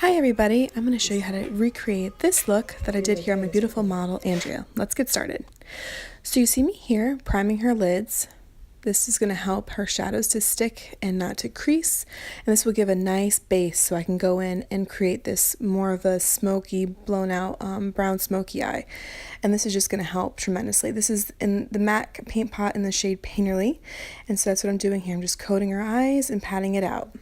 Hi everybody, I'm going to show you how to recreate this look that I did here on my beautiful model, Andrea. Let's get started. So you see me here priming her lids. This is going to help her shadows to stick and not to crease, and this will give a nice base so I can go in and create this more of a smoky, blown out brown smoky eye. And this is just going to help tremendously. This is in the MAC paint pot in the shade Painterly, and so that's what I'm doing here. I'm just coating her eyes and patting it out.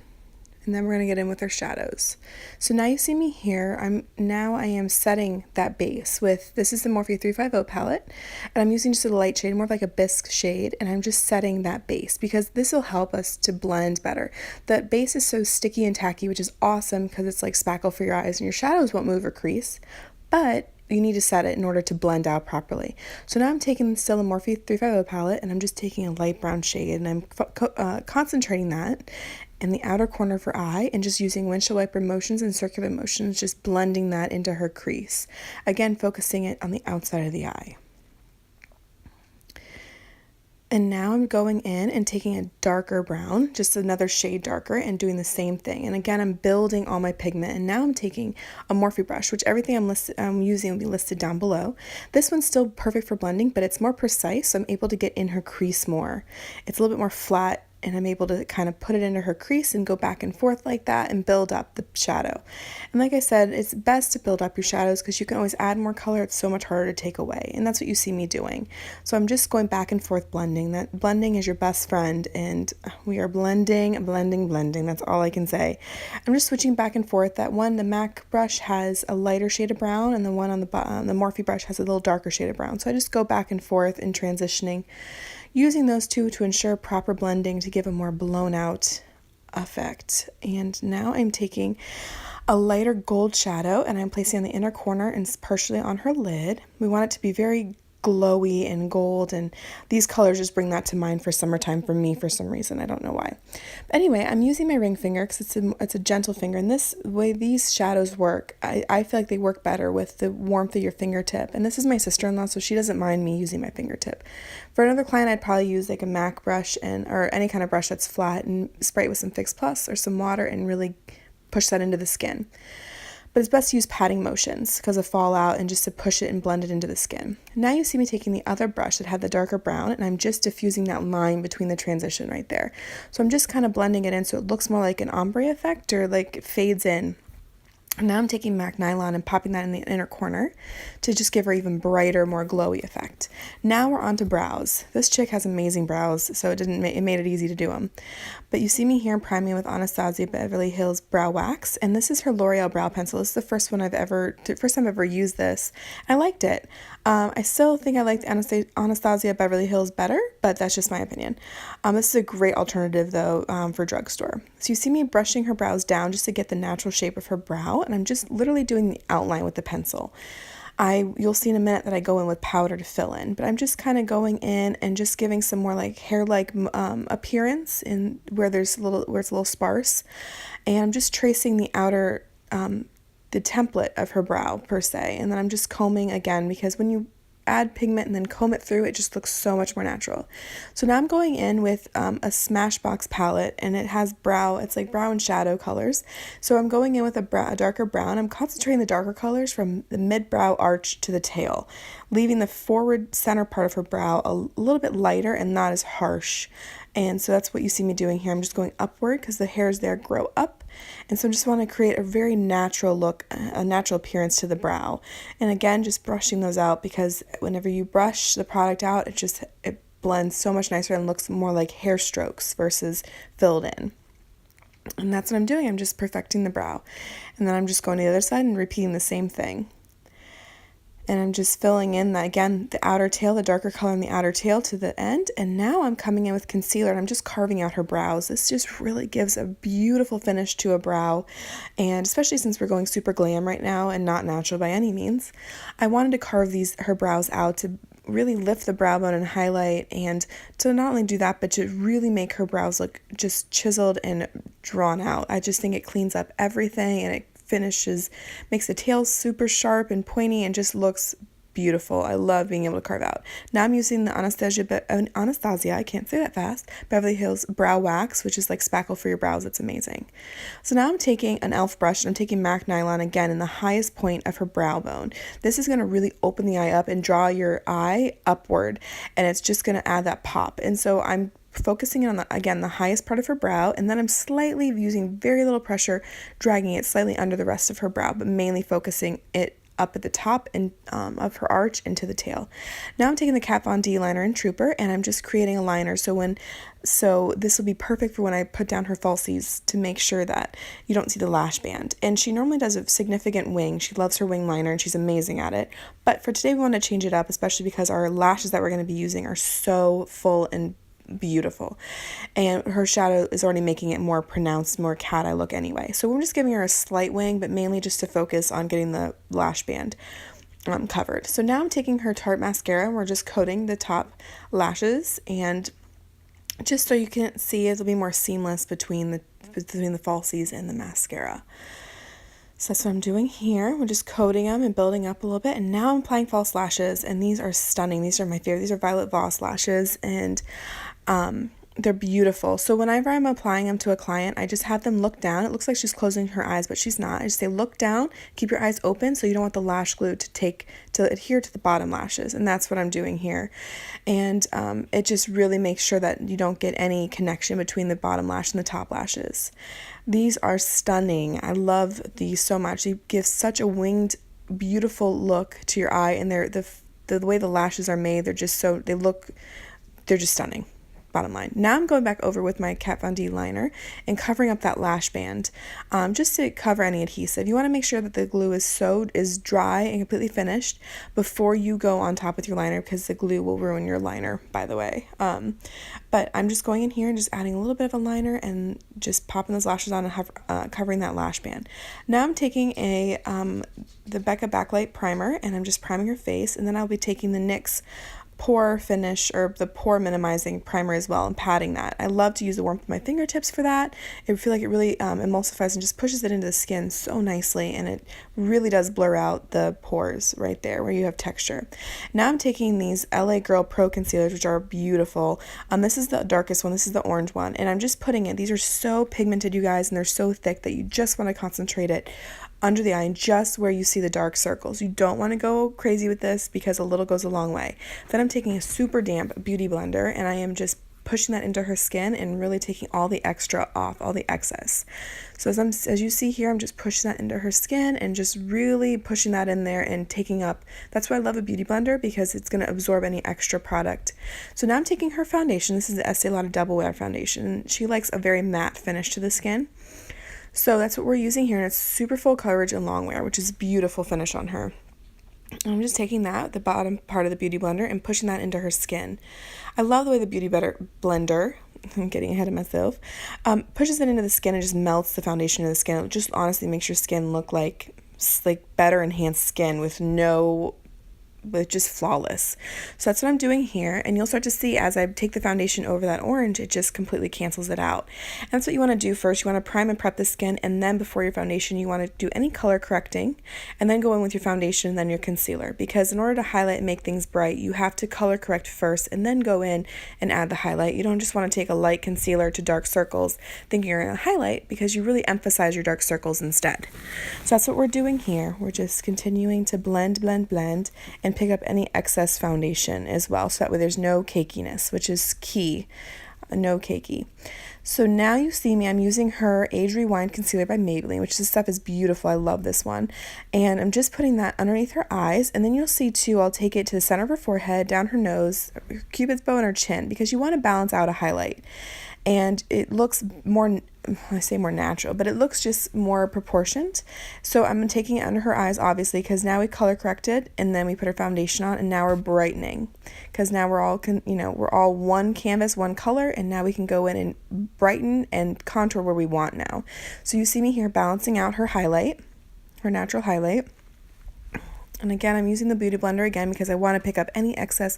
And then we're going to get in with our shadows. So now you see me here, I am setting that base with, this is the Morphe 350 palette, and I'm using just a light shade, more of like a bisque shade, and I'm just setting that base because this will help us to blend better. The base is so sticky and tacky, which is awesome because it's like spackle for your eyes and your shadows won't move or crease, but you need to set it in order to blend out properly. So now I'm taking still a Morphe 350 palette, and I'm just taking a light brown shade, and I'm concentrating that in the outer corner of her eye and just using windshield wiper motions and circular motions, just blending that into her crease. Again, focusing it on the outside of the eye. And now I'm going in and taking a darker brown, just another shade darker, and doing the same thing. And again, I'm building all my pigment. And now I'm taking a Morphe brush, which everything I'm using will be listed down below. This one's still perfect for blending, but it's more precise, so I'm able to get in her crease more. It's a little bit more flat, and I'm able to kind of put it into her crease and go back and forth like that and build up the shadow. And like I said, it's best to build up your shadows because you can always add more color. It's so much harder to take away, and that's what you see me doing. So I'm just going back and forth blending. That blending is your best friend, and we are blending. That's all I can say. I'm just switching back and forth. That one, the MAC brush, has a lighter shade of brown, and the one on the Morphe brush has a little darker shade of brown. So I just go back and forth in transitioning, using those two to ensure proper blending to give a more blown out effect. And now I'm taking a lighter gold shadow and I'm placing on the inner corner and partially on her lid. We want it to be very glowy and gold, and these colors just bring that to mind for summertime for me for some reason. I don't know why. But anyway, I'm using my ring finger because it's a gentle finger, and this way these shadows work, I feel like they work better with the warmth of your fingertip. And this is my sister-in-law, so she doesn't mind me using my fingertip. For another client, I'd probably use like a MAC brush or any kind of brush that's flat and spray it with some Fix Plus or some water and really push that into the skin. But it's best to use patting motions because of fallout and just to push it and blend it into the skin. Now you see me taking the other brush that had the darker brown, and I'm just diffusing that line between the transition right there. So I'm just kind of blending it in so it looks more like an ombre effect, or like it fades in. Now I'm taking MAC Nylon and popping that in the inner corner to just give her even brighter, more glowy effect. Now we're on to brows. This chick has amazing brows, so it made it easy to do them. But you see me here priming with Anastasia Beverly Hills Brow Wax, and this is her L'Oreal brow pencil. This is the first time I've ever used this. I liked it. I still think I liked Anastasia Beverly Hills better, but that's just my opinion. This is a great alternative though for drugstore. So you see me brushing her brows down just to get the natural shape of her brow, and I'm just literally doing the outline with the pencil. You'll see in a minute that I go in with powder to fill in, but I'm just kind of going in and just giving some more like hair-like appearance in where it's a little sparse, and I'm just tracing the outer the template of her brow per se, and then I'm just combing again because when you add pigment and then comb it through, it just looks so much more natural. So now I'm going in with a Smashbox palette, and it's like brow and shadow colors. So I'm going in with a darker brown. I'm concentrating the darker colors from the mid-brow arch to the tail, leaving the forward center part of her brow a little bit lighter and not as harsh. And so that's what you see me doing here. I'm just going upward because the hairs there grow up. And so I just want to create a very natural look, a natural appearance to the brow. And again, just brushing those out because whenever you brush the product out, it blends so much nicer and looks more like hair strokes versus filled in. And that's what I'm doing. I'm just perfecting the brow. And then I'm just going to the other side and repeating the same thing. And I'm just filling in the outer tail, the darker color in the outer tail to the end. And now I'm coming in with concealer and I'm just carving out her brows. This just really gives a beautiful finish to a brow. And especially since we're going super glam right now and not natural by any means, I wanted to carve her brows out to really lift the brow bone and highlight, and to not only do that, but to really make her brows look just chiseled and drawn out. I just think it cleans up everything, and it makes the tail super sharp and pointy and just looks beautiful. I love being able to carve out. Now I'm using the Anastasia, I can't say that fast, Beverly Hills Brow Wax, which is like spackle for your brows. It's amazing. So now I'm taking an e.l.f. brush, and I'm taking MAC Nylon again in the highest point of her brow bone. This is going to really open the eye up and draw your eye upward, and it's just going to add that pop. And so I'm focusing on, the highest part of her brow, and then I'm slightly using very little pressure, dragging it slightly under the rest of her brow, but mainly focusing it up at the top and of her arch into the tail. Now I'm taking the Kat Von D liner in Trooper, and I'm just creating a liner so this will be perfect for when I put down her falsies, to make sure that you don't see the lash band. And she normally does a significant wing. She loves her wing liner and she's amazing at it. But for today we want to change it up, especially because our lashes that we're going to be using are so full and beautiful, and her shadow is already making it more pronounced, more cat eye look anyway. So we're just giving her a slight wing, but mainly just to focus on getting the lash band covered. So now I'm taking her Tarte Mascara, and we're just coating the top lashes, and just so you can see, it'll be more seamless between the falsies and the mascara. So that's what I'm doing here. We're just coating them and building up a little bit. And now I'm applying false lashes, and these are stunning. These are my favorite. These are Violet Voss lashes, and they're beautiful. So whenever I'm applying them to a client, I just have them look down. It looks like she's closing her eyes, but she's not. I just say look down, keep your eyes open, so you don't want the lash glue to adhere to the bottom lashes. And that's what I'm doing here. And it just really makes sure that you don't get any connection between the bottom lash and the top lashes. These are stunning. I love these so much. They give such a winged, beautiful look to your eye, and the way the lashes are made, they're just stunning. Bottom line. Now I'm going back over with my Kat Von D liner and covering up that lash band, just to cover any adhesive. You want to make sure that the glue is dry and completely finished before you go on top with your liner, because the glue will ruin your liner, by the way. But I'm just going in here and just adding a little bit of a liner and just popping those lashes on and covering that lash band. Now I'm taking the Becca Backlight Primer, and I'm just priming her face, and then I'll be taking the NYX pore finish, or the pore minimizing primer as well, and patting that. I love to use the warmth of my fingertips for that. I feel like it really emulsifies and just pushes it into the skin so nicely, and it really does blur out the pores right there where you have texture. Now I'm taking these LA Girl Pro Concealers, which are beautiful. This is the darkest one. This is the orange one, and I'm just putting it. These are so pigmented, you guys, and they're so thick that you just want to concentrate it under the eye and just where you see the dark circles. You don't want to go crazy with this, because a little goes a long way. Then I'm taking a super damp beauty blender, and I am just pushing that into her skin and really taking all the extra off, all the excess. So as you see here, I'm just pushing that into her skin and just really pushing that in there and taking up. That's why I love a beauty blender, because it's going to absorb any extra product. So now I'm taking her foundation. This is the Estee Lauder Double Wear Foundation. She likes a very matte finish to the skin. So that's what we're using here, and it's super full coverage and long wear, which is a beautiful finish on her. And I'm just taking the bottom part of the beauty blender, and pushing that into her skin. I love the way the beauty blender, I'm getting ahead of myself, pushes it into the skin and just melts the foundation in the skin. It just honestly makes your skin look like better enhanced skin with just flawless. So that's what I'm doing here, and you'll start to see as I take the foundation over that orange, it just completely cancels it out. And that's what you want to do first. You want to prime and prep the skin, and then before your foundation, you want to do any color correcting, and then go in with your foundation and then your concealer, because in order to highlight and make things bright, you have to color correct first and then go in and add the highlight. You don't just want to take a light concealer to dark circles thinking you're going to highlight, because you really emphasize your dark circles instead. So that's what we're doing here. We're just continuing to blend, and pick up any excess foundation as well, so that way there's no cakiness, which is key. No cakey. So now you see me, I'm using her Age Rewind Concealer by Maybelline, which this stuff is beautiful. I love this one. And I'm just putting that underneath her eyes, and then you'll see too, I'll take it to the center of her forehead, down her nose, her cupid's bow, and her chin, because you want to balance out a highlight. And it looks more, I say more natural, but it looks just more proportioned. So I'm taking it under her eyes, obviously, because now we color corrected, and then we put our foundation on, and now we're brightening, because now we're all one canvas, one color, and now we can go in and brighten and contour where we want now. So you see me here balancing out her highlight, her natural highlight. And again, I'm using the Beauty Blender again because I want to pick up any excess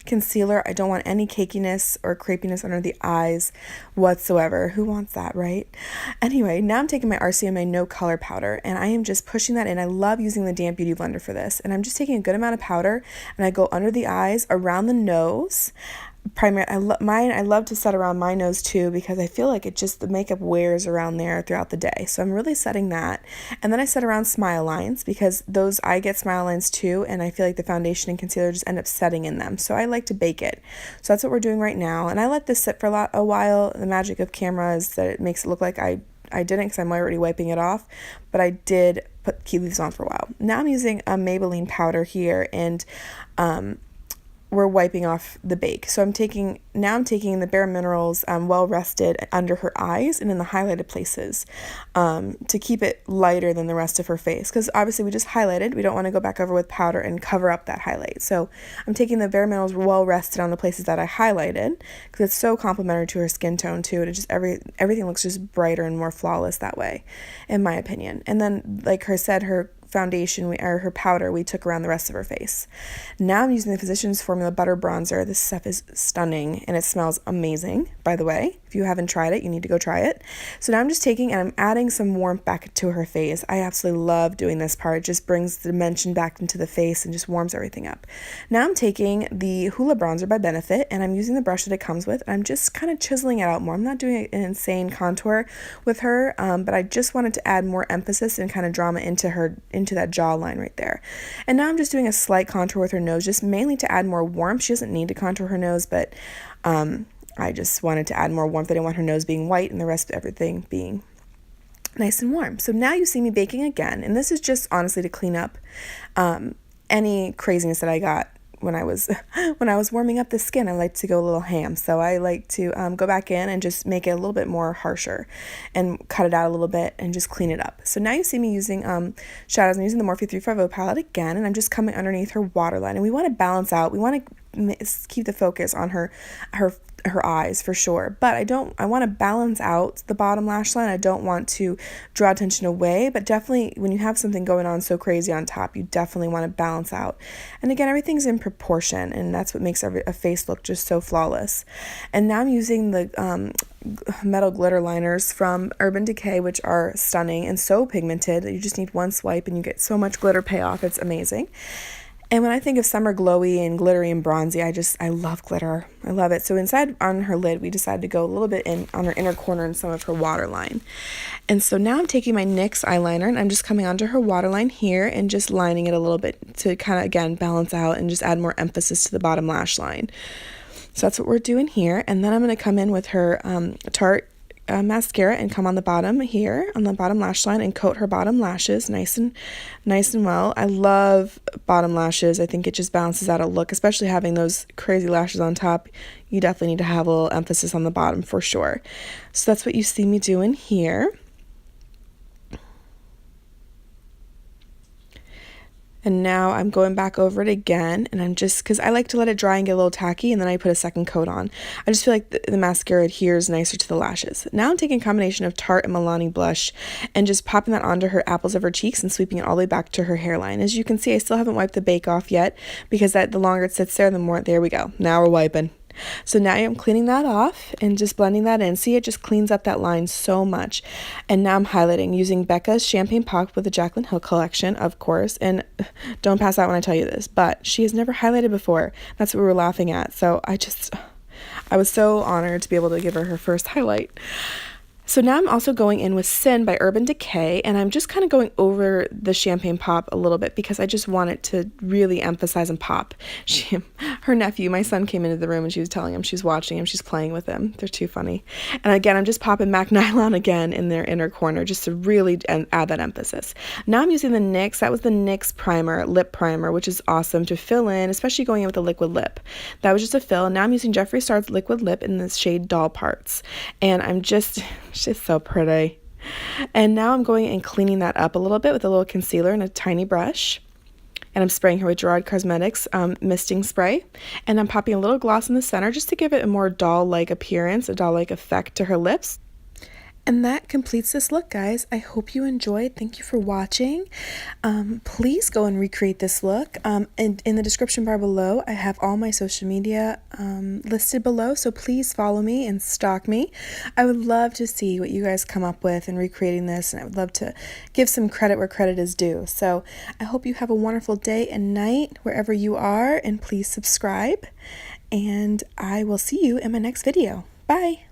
concealer. I don't want any cakiness or crepiness under the eyes whatsoever. Who wants that, right? Anyway, now I'm taking my RCMA-No color powder and I am just pushing that in. I love using the damp Beauty Blender for this. And I'm just taking a good amount of powder and I go under the eyes, around the nose. I love to set around my nose too because I feel like the makeup wears around there throughout the day. So I'm really setting that. And then I set around smile lines because I get smile lines too, and I feel like the foundation and concealer just end up setting in them. So I like to bake it. So that's what we're doing right now. And I let this sit for a while. The magic of camera is that it makes it look like I didn't because I'm already wiping it off, but I did keep these on for a while. Now I'm using a Maybelline powder here, and we're wiping off the bake. So I'm taking the Bare Minerals Well Rested under her eyes and in the highlighted places to keep it lighter than the rest of her face, because obviously we just highlighted. We don't want to go back over with powder and cover up that highlight. So I'm taking the Bare Minerals Well Rested on the places that I highlighted because it's so complementary to her skin tone too. And it just everything looks just brighter and more flawless that way, in my opinion. And then, like her said, her foundation or her powder we took around the rest of her face. Now I'm using the Physicians Formula Butter Bronzer. This stuff is stunning and it smells amazing, by the way. If you haven't tried it, you need to go try it. So now I'm just taking and I'm adding some warmth back to her face. I absolutely love doing this part. It just brings the dimension back into the face and just warms everything up. Now I'm taking the Hoola Bronzer by Benefit and I'm using the brush that it comes with, and I'm just kind of chiseling it out more. I'm not doing an insane contour with her, but I just wanted to add more emphasis and kind of drama into that jawline right there. And now I'm just doing a slight contour with her nose, just mainly to add more warmth. She doesn't need to contour her nose, but I just wanted to add more warmth. I didn't want her nose being white and the rest of everything being nice and warm. So now you see me baking again, and this is just honestly to clean up any craziness that I got when I was warming up the skin. I like to go a little ham, so I like to go back in and just make it a little bit more harsher and cut it out a little bit and just clean it up. So now you see me using shadows. I'm using the Morphe 350 palette again, and I'm just coming underneath her waterline, and we want to balance out. We want to keep the focus on her eyes for sure, but I want to balance out the bottom lash line. I don't want to draw attention away, but definitely when you have something going on so crazy on top, you definitely want to balance out. And again, everything's in proportion, and that's what makes a face look just so flawless. And now I'm using the metal glitter liners from Urban Decay, which are stunning and so pigmented. You just need one swipe and you get so much glitter payoff. It's amazing. And when I think of summer glowy and glittery and bronzy, I love glitter. I love it. So inside on her lid, we decided to go a little bit in on her inner corner and some of her waterline. And so now I'm taking my NYX eyeliner and I'm just coming onto her waterline here and just lining it a little bit to kind of, again, balance out and just add more emphasis to the bottom lash line. So that's what we're doing here. And then I'm going to come in with her Tarte mascara and come on the bottom here on the bottom lash line and coat her bottom lashes nice and well. I love bottom lashes. I think it just balances out a look, especially having those crazy lashes on top. You definitely need to have a little emphasis on the bottom for sure. So that's what you see me doing here. And now I'm going back over it again, and I'm just, because I like to let it dry and get a little tacky, and then I put a second coat on. I just feel like the mascara adheres nicer to the lashes. Now I'm taking a combination of Tarte and Milani Blush and just popping that onto her apples of her cheeks and sweeping it all the way back to her hairline. As you can see, I still haven't wiped the bake off yet, because the longer it sits there, the more, there we go. Now we're wiping. So now I'm cleaning that off and just blending that in. See, it just cleans up that line so much. And now I'm highlighting using Becca's Champagne Pop with the Jaclyn Hill collection, of course. And don't pass out when I tell you this, but she has never highlighted before. That's what we were laughing at. So I was so honored to be able to give her first highlight. So now I'm also going in with Sin by Urban Decay, and I'm just kind of going over the Champagne Pop a little bit because I just want it to really emphasize and pop. Her nephew, my son, came into the room and she was telling him she's watching him, she's playing with him. They're too funny. And again, I'm just popping MAC Nylon again in their inner corner just to really add that emphasis. Now I'm using the NYX. That was the NYX primer, lip primer, which is awesome to fill in, especially going in with a liquid lip. That was just a fill. And now I'm using Jeffree Star's liquid lip in the shade Doll Parts. And she's so pretty. And now I'm going and cleaning that up a little bit with a little concealer and a tiny brush. And I'm spraying her with Gerard Cosmetics misting spray. And I'm popping a little gloss in the center just to give it a more doll-like appearance, a doll-like effect to her lips. And that completes this look, guys. I hope you enjoyed. Thank you for watching. Please go and recreate this look. And in the description bar below, I have all my social media listed below, so please follow me and stalk me. I would love to see what you guys come up with in recreating this, and I would love to give some credit where credit is due. So I hope you have a wonderful day and night wherever you are, and please subscribe, and I will see you in my next video. Bye!